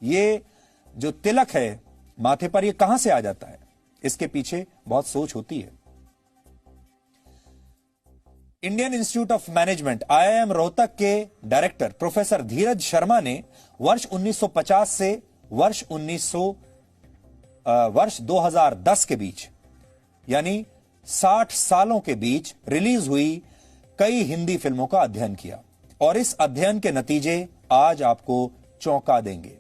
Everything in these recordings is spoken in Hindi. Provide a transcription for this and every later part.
ये जो तिलक है माथे पर, ये कहां से आ जाता है? इसके पीछे बहुत सोच होती है। Indian institute of management IIM Rohtak के डायरेक्टर प्रोफेसर धीरज शर्मा ने वर्ष 1950 से वर्ष 2010 के बीच, यानी 60 सालों के बीच रिलीज हुई कई हिंदी फिल्मों का अध्ययन किया और इस अध्ययन के नतीजे आज आपको चौंका देंगे।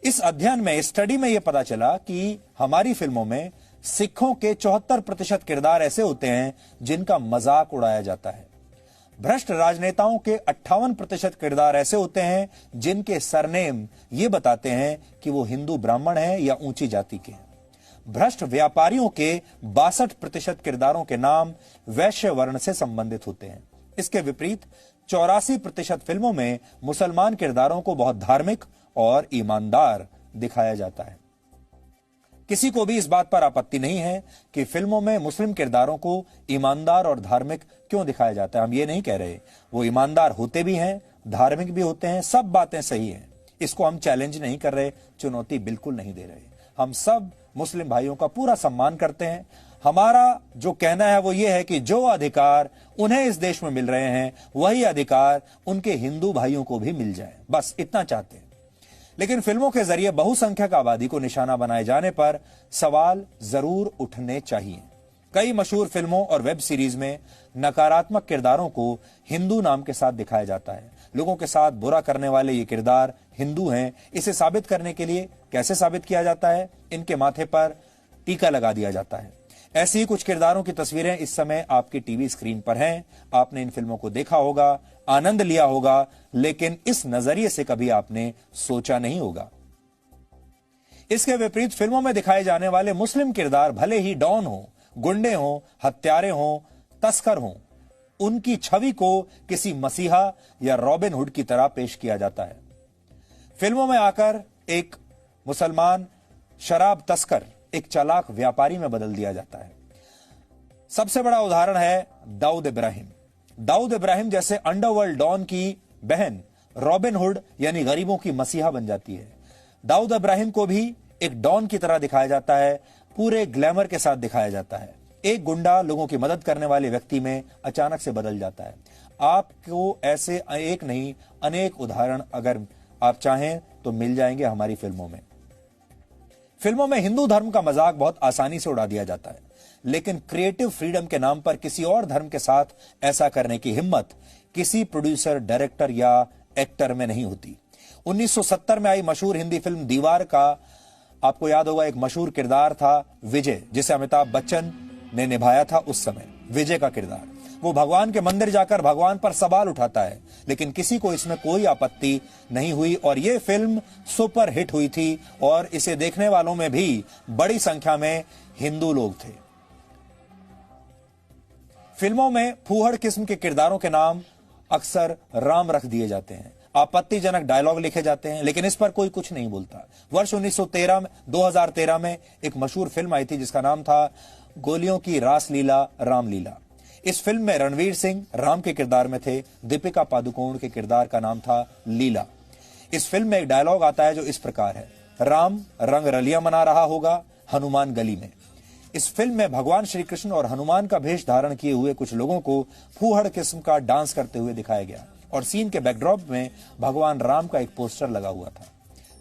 इस अध्ययन में, इस स्टडी में यह पता चला कि हमारी फिल्मों में सिखों के 74% किरदार ऐसे होते हैं जिनका मजाक उड़ाया जाता है। भ्रष्ट राजनेताओं के 58% किरदार ऐसे होते हैं जिनके सरनेम ये बताते हैं कि वो हिंदू ब्राह्मण हैं या ऊंची जाति के हैं। भ्रष्ट व्यापारियों के 62% किरदारों के नाम वैश्य वर्ण से संबंधित होते हैं। इसके विपरीत 84% फिल्मों में मुसलमान किरदारों को बहुत धार्मिक और ईमानदार दिखाया जाता है। किसी को भी इस बात पर आपत्ति नहीं है कि फिल्मों में मुस्लिम किरदारों को ईमानदार और धार्मिक क्यों दिखाया जाता है। हम ये नहीं कह रहे, वो ईमानदार होते भी हैं, धार्मिक भी होते हैं, सब बातें सही हैं। इसको हम चैलेंज नहीं कर रहे, चुनौती बिल्कुल नहीं दे रहे। हम सब मुस्लिम भाइयों का पूरा सम्मान करते हैं। हमारा जो कहना है वो ये है कि जो अधिकार उन्हें इस देश में मिल रहे हैं, वही अधिकार उनके हिंदू भाइयों को भी मिल जाए, बस इतना चाहते हैं। लेकिन फिल्मों के जरिए बहुसंख्यक आबादी को निशाना बनाए जाने पर सवाल जरूर उठने चाहिए। कई मशहूर फिल्मों और वेब सीरीज में नकारात्मक किरदारों को हिंदू नाम के साथ दिखाया जाता है। लोगों के साथ बुरा करने वाले ये किरदार हिंदू हैं, इसे साबित करने के लिए कैसे साबित किया जाता है? इनके माथे पर टीका लगा दिया जाता है। ऐसे ही कुछ किरदारों की तस्वीरें इस समय आपकी टीवी स्क्रीन पर हैं। आपने इन फिल्मों को देखा होगा, आनंद लिया होगा, लेकिन इस नजरिए से कभी आपने सोचा नहीं होगा। इसके विपरीत फिल्मों में दिखाए जाने वाले मुस्लिम किरदार भले ही डॉन हो, गुंडे हो, हत्यारे हो, तस्कर हो, उनकी छवि को किसी मसीहा या रॉबिन हुड की तरह पेश किया जाता है। फिल्मों में आकर एक मुसलमान शराब तस्कर एक चालाक व्यापारी में बदल दिया जाता है। सबसे बड़ा उदाहरण है दाऊद इब्राहिम। दाऊद इब्राहिम जैसे अंडरवर्ल्ड डॉन की बहन रॉबिन हुड यानी गरीबों की मसीहा बन जाती है। दाऊद इब्राहिम को भी एक डॉन की तरह दिखाया जाता है, पूरे ग्लैमर के साथ दिखाया जाता है। एक गुंडा लोगों की मदद करने वाले व्यक्ति में अचानक से बदल जाता है। आपको ऐसे एक नहीं अनेक उदाहरण अगर आप चाहें तो मिल जाएंगे हमारी फिल्मों में। फिल्मों में हिंदू धर्म का मजाक बहुत आसानी से उड़ा दिया जाता है, लेकिन क्रिएटिव फ्रीडम के नाम पर किसी और धर्म के साथ ऐसा करने की हिम्मत किसी प्रोड्यूसर, डायरेक्टर या एक्टर में नहीं होती। 1970 में आई मशहूर हिंदी फिल्म दीवार का आपको याद होगा, एक मशहूर किरदार था विजय, जिसे अमिताभ बच्चन ने निभाया था उस समय। विजय का किरदार, वो भगवान के मंदिर जाकर भगवान पर सवाल उठाता है, लेकिन किसी को इसमें कोई आपत्ति नहीं हुई और यह फिल्म सुपर हिट हुई थी और इसे देखने वालों में भी बड़ी संख्या में हिंदू लोग थे। फिल्मों में फूहड़ किस्म के किरदारों के नाम अक्सर राम रख दिए जाते हैं, आपत्तिजनक डायलॉग लिखे जाते हैं, लेकिन इस पर कोई कुछ नहीं बोलता। वर्ष 2013 में एक मशहूर फिल्म आई थी जिसका नाम था गोलियों की रासलीला रामलीला। इस फिल्म में रणवीर सिंह राम के किरदार में थे, दीपिका पादुकोण के किरदार का नाम था लीला। इस फिल्म में एक डायलॉग आता है जो इस प्रकार है, राम रंग रलियां मना रहा होगा हनुमान गली में। इस फिल्म में भगवान श्री कृष्ण और हनुमान का भेष धारण किए हुए कुछ लोगों को फूहड़ किस्म का डांस करते हुए दिखाया गया और सीन के बैकड्रॉप में भगवान राम का एक पोस्टर लगा हुआ था।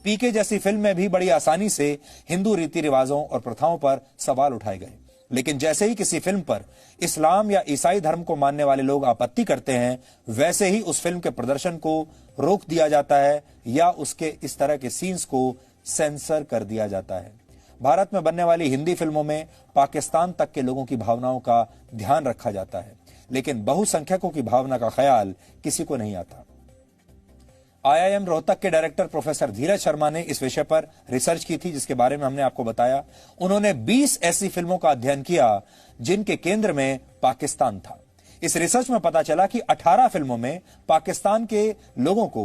पीके जैसी फिल्म में भी बड़ी आसानी से हिंदू रीति रिवाजों और प्रथाओं पर सवाल उठाए गए, लेकिन जैसे ही किसी फिल्म पर इस्लाम या ईसाई धर्म को मानने वाले लोग आपत्ति करते हैं, वैसे ही उस फिल्म के प्रदर्शन को रोक दिया जाता है या उसके इस तरह के सीन्स को सेंसर कर दिया जाता है। भारत में बनने वाली हिंदी फिल्मों में पाकिस्तान तक के लोगों की भावनाओं का ध्यान रखा जाता है, लेकिन बहुसंख्यकों की भावना का ख्याल किसी को नहीं आता। IIM रोहतक के डायरेक्टर प्रोफेसर धीरज शर्मा ने इस विषय पर रिसर्च की थी, जिसके बारे में हमने आपको बताया। उन्होंने 20 ऐसी फिल्मों का अध्ययन किया जिनके केंद्र में पाकिस्तान था। इस रिसर्च में पता चला कि 18 फिल्मों में पाकिस्तान के लोगों को